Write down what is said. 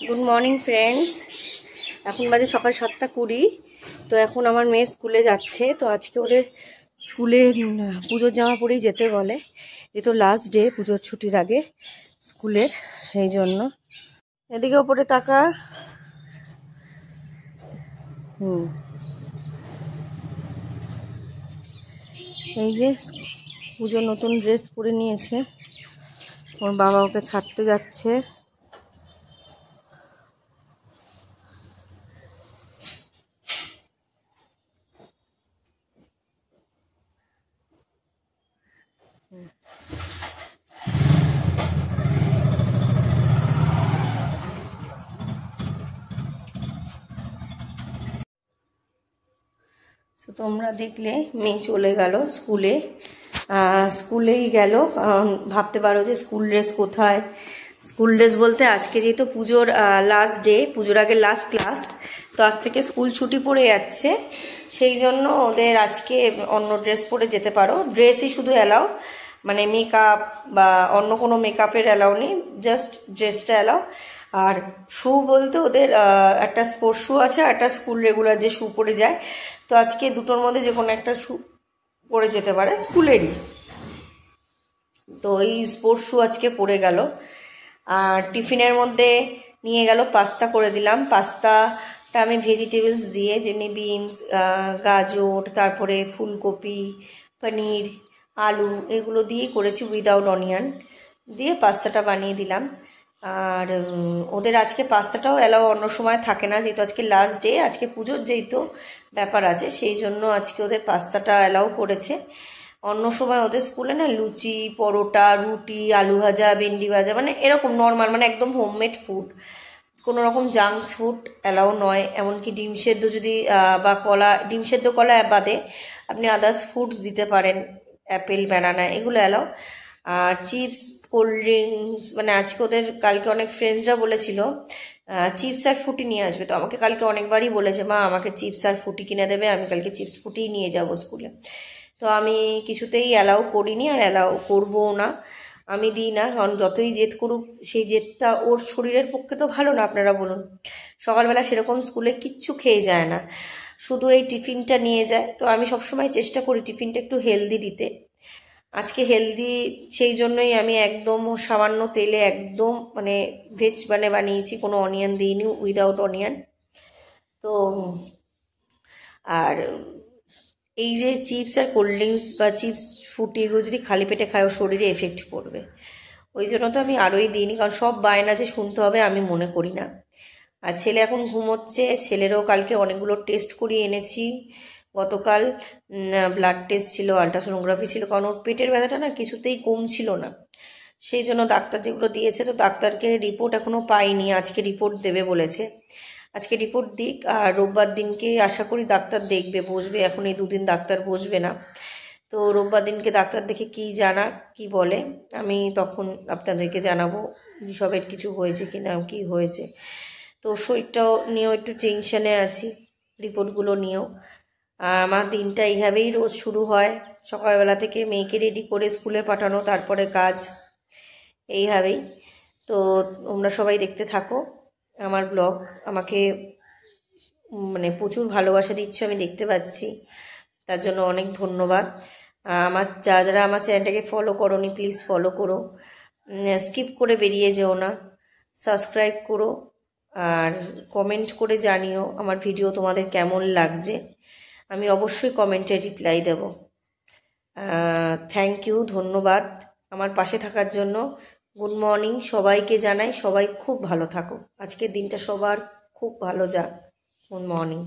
Good morning friends. এখন বাজে সকাল 7:20। তো এখন আমার মেয়ে স্কুলে যাচ্ছে। তো আজকে ওদের স্কুলে পুজোর জামা পরেই যেতে বলে, যেহেতু লাস্ট ডে পুজোর ছুটির আগে স্কুলের, সেই জন্য। এদিকে ওপরে তাকা। এই যে পুজোর নতুন ড্রেস পরে নিয়েছে, ওর বাবা ওকে ছাড়তে যাচ্ছে। তো তোমরা দেখলে মেয়ে চলে গেল স্কুলে। স্কুলেই গেল, কারণ ভাবতে পারো যে স্কুল ড্রেস কোথায়। স্কুল ড্রেস বলতে আজকে যেহেতু পুজোর লাস্ট ডে, পুজোর আগে লাস্ট ক্লাস, তো আজ থেকে স্কুল ছুটি পড়ে যাচ্ছে, সেই জন্য ওদের আজকে অন্য ড্রেস পরে যেতে পারো। ড্রেসই শুধু অ্যালাউ, মানে মেকআপ বা অন্য কোনো মেকআপের অ্যালাউ নেই, জাস্ট ড্রেসটা অ্যালাউ। আর শু বলতে ওদের একটা স্পোর্টস শু আছে আর একটা স্কুল রেগুলার যে শু পরে যায়। তো আজকে দুটোর মধ্যে যে কোনো একটা শু পরে যেতে পারে স্কুলেরই। তো এই স্পোর্টস শু আজকে পরে গেল। আর টিফিনের মধ্যে নিয়ে গেল পাস্তা করে দিলাম। পাস্তাটা আমি ভেজিটেবলস দিয়ে, যেমনি বিনস, গাজর, তারপরে ফুলকপি, পনির, আলু, এগুলো দিয়েই করেছি, উইদাউট অনিয়ন দিয়ে পাস্তাটা বানিয়ে দিলাম। আর ওদের আজকে পাস্তাটাও অ্যালাউ অন্য সময় থাকে না, যেহেতু আজকে লাস্ট ডে, আজকে পুজোর যেহেতু ব্যাপার আছে, সেই জন্য আজকে ওদের পাস্তাটা অ্যালাউ করেছে। অন্য সময় ওদের স্কুলে না লুচি, পরোটা, রুটি, আলু ভাজা, ভেন্ডি ভাজা, মানে এরকম নর্মাল, মানে একদম হোমমেড ফুড, কোনো রকম জাঙ্ক ফুড অ্যালাউ নয়। এমনকি ডিম সেদ্ধ যদি বা কলা, ডিম সেদ্ধ কলা বাদে আপনি আদার্স ফুডস দিতে পারেন, অ্যাপেল, ব্যানানা, এগুলো অ্যালাউ। আর চিপস, কোল্ড ড্রিঙ্কস, মানে আজকে ওদের, কালকে অনেক ফ্রেন্ডসরা বলেছিল চিপস আর ফুটি নিয়ে আসবে। তো আমাকে কালকে অনেকবারই বলেছে, মা আমাকে চিপস আর ফুটি কিনে দেবে, আমি কালকে চিপস ফুটিই নিয়ে যাব স্কুলে। তো আমি কিছুতেই অ্যালাউ করিনি আর অ্যালাউ করবও না, আমি দিই না। কারণ যতই জেদ করুক, সেই জেদটা ওর শরীরের পক্ষে তো ভালো না, আপনারা বলুন। সকালবেলা সেরকম স্কুলে কিচ্ছু খেয়ে যায় না, শুধু এই টিফিনটা নিয়ে যায়। তো আমি সবসময় চেষ্টা করি টিফিনটা একটু হেলদি দিতে। আজকে হেলদি, সেই জন্যই আমি একদম সামান্য তেলে একদম মানে ভেজ বানিয়েছি, কোনো অনিয়ন দিইনি, উইদাউট অনিয়ন। তো আর এই যে চিপস আর কোল্ড ড্রিঙ্কস বা চিপস, ফুটি, এগুলো যদি খালি পেটে খায় ওর শরীরে এফেক্ট পড়বে, ওই জন্য তো আমি আরোই দিইনি। কারণ সব বায়না যে শুনতে হবে আমি মনে করি না। আর ছেলে এখন ঘুমোচ্ছে, ছেলেরও কালকে অনেকগুলো টেস্ট করিয়ে এনেছি। গতকাল ব্লাড টেস্ট ছিল, আলট্রাসোনোগ্রাফি ছিল, কারণ ওর পেটের ব্যথাটা না কিছুতেই কমছিল না, সেই জন্য ডাক্তার যেগুলো দিয়েছে। তো ডাক্তারকে রিপোর্ট এখনও পাইনি, আজকে রিপোর্ট দেবে বলেছে। আজকে রিপোর্ট দিক, আর রোববার দিনকে আশা করি ডাক্তার দেখবে, বসবে। এখন এই দুদিন ডাক্তার বসবে না, তো রোববার দিনকে ডাক্তার দেখে কি বলে আমি তখন আপনাদেরকে জানাবো সবের কিছু হয়েছে কি না, কি হয়েছে। তো শরীরটাও নিয়েও একটু টেনশানে আছি, রিপোর্টগুলো নিয়েও। আর আমার দিনটা এইভাবেই রোজ শুরু হয়, সকালবেলা থেকে মেয়েকে রেডি করে স্কুলে পাঠানো, তারপরে কাজ, এইভাবেই। তো তোমরা সবাই দেখতে থাকো আমার ব্লগ। আমাকে মানে প্রচুর ভালোবাসা দিচ্ছ, আমি দেখতে পাচ্ছি, তার জন্য অনেক ধন্যবাদ। আমার যারা আমার চ্যানেলটাকে ফলো করোনি, প্লিজ ফলো করো, স্কিপ করে বেরিয়ে যেও না, সাবস্ক্রাইব করো, আর কমেন্ট করে জানিও আমার ভিডিও তোমাদের কেমন লাগছে। আমি অবশ্যই কমেন্টে রিপ্লাই দেব। থ্যাংক ইউ, ধন্যবাদ আমার পাশে থাকার জন্য। গুড মর্নিং সবাইকে জানাই, সবাই খুব ভালো থাকো, আজকের দিনটা সবার খুব ভালো যাক। Good morning.